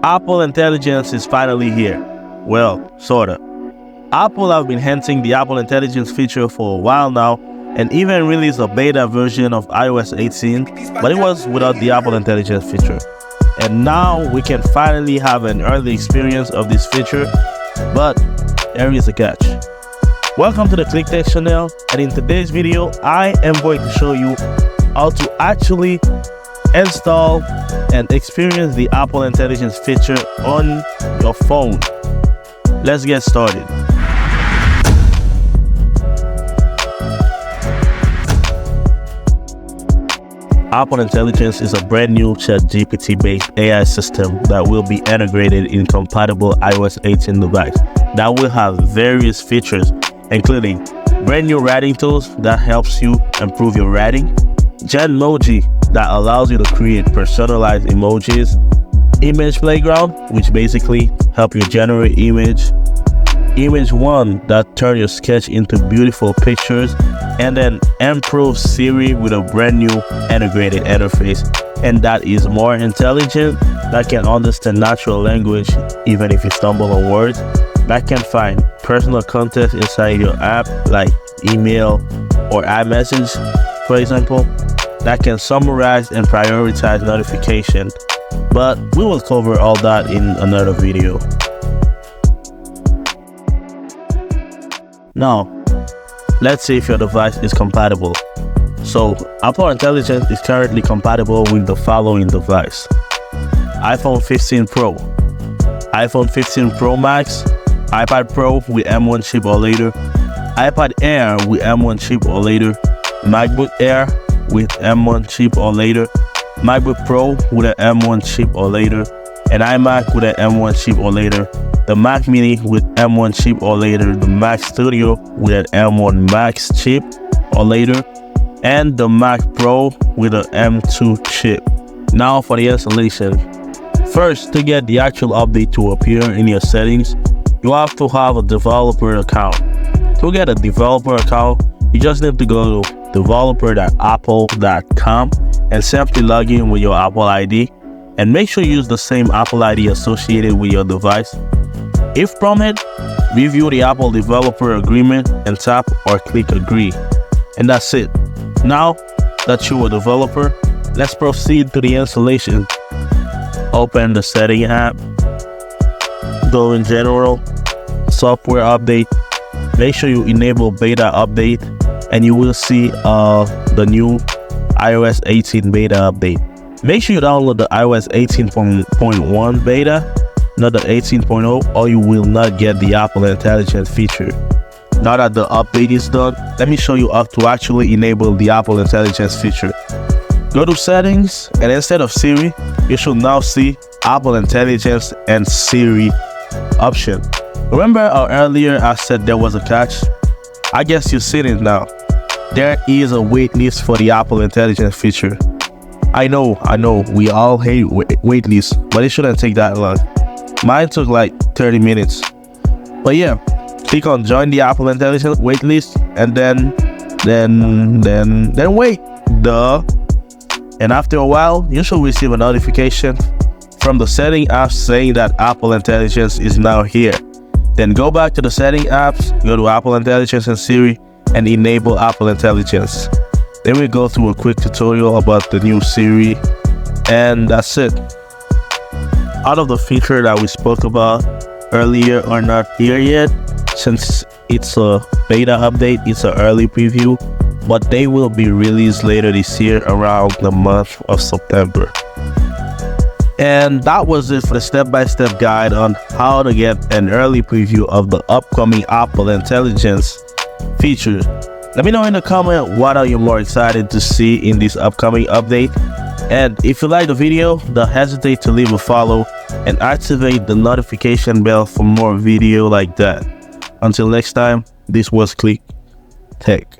Apple Intelligence is finally here. Well, sorta. Apple have been hinting the Apple Intelligence feature for a while now and even released a beta version of iOS 18, but it was without the Apple Intelligence feature. And now we can finally have an early experience of this feature, but there is a catch. Welcome to the ClickTech channel, and in today's video, I am going to show you how to actually install and experience the Apple Intelligence feature on your phone. Let's get started. Apple Intelligence is a brand new ChatGPT-based AI system that will be integrated in compatible iOS 18 device that will have various features, including brand new writing tools that helps you improve your writing, Genmoji that allows you to create personalized emojis, Image Playground, which basically help you generate Image One that turn your sketch into beautiful pictures, and then Improve Siri with a brand new integrated interface, and that is more intelligent, that can understand natural language even if you stumble on words, that can find personal content inside your app like email or iMessage, for example, that can summarize and prioritize notifications, but we will cover all that in another video. Now, let's see if your device is compatible. So, Apple Intelligence is currently compatible with the following device: iPhone 15 Pro, iPhone 15 Pro Max, iPad Pro with M1 chip or later, iPad Air with M1 chip or later, MacBook Air with M1 chip or later, MacBook Pro with an M1 chip or later, an iMac with an M1 chip or later, the Mac Mini with M1 chip or later, the Mac Studio with an M1 Max chip or later, and the Mac Pro with an M2 chip. Now for the installation. First, to get the actual update to appear in your settings, you have to have a developer account. To get a developer account, you just need to go to developer.apple.com and simply log in with your Apple ID, and make sure you use the same Apple ID associated with your device. If prompted, review the Apple Developer Agreement and tap or click Agree. And that's it. Now that you're a developer, let's proceed to the installation. Open the Setting app, go in General, Software Update, make sure you enable Beta Update, and you will see the new iOS 18 beta update. Make sure you download the iOS 18.1 beta, not the 18.0, or you will not get the Apple Intelligence feature. Now that the update is done, let me show you how to actually enable the Apple Intelligence feature. Go to Settings, and instead of Siri, you should now see Apple Intelligence and Siri option. Remember how earlier I said there was a catch? I guess you've seen it now. There is a waitlist for the Apple Intelligence feature. I know, we all hate waitlists, but it shouldn't take that long. Mine took like 30 minutes. But yeah, click on Join the Apple Intelligence waitlist, and then wait. Duh. And after a while, you should receive a notification from the Setting app saying that Apple Intelligence is now here. Then go back to the Setting apps, go to Apple Intelligence and Siri, and enable Apple Intelligence. Then we go through a quick tutorial about the new Siri, and that's it. Out of the feature that we spoke about earlier are not here yet, since it's a beta update, it's an early preview, but they will be released later this year around the month of September. And that was it for the step-by-step guide on how to get an early preview of the upcoming Apple Intelligence feature. Let me know in the comment what are you more excited to see in this upcoming update. And if you like the video, don't hesitate to leave a follow and activate the notification bell for more video like that. Until next time, this was ClickTech.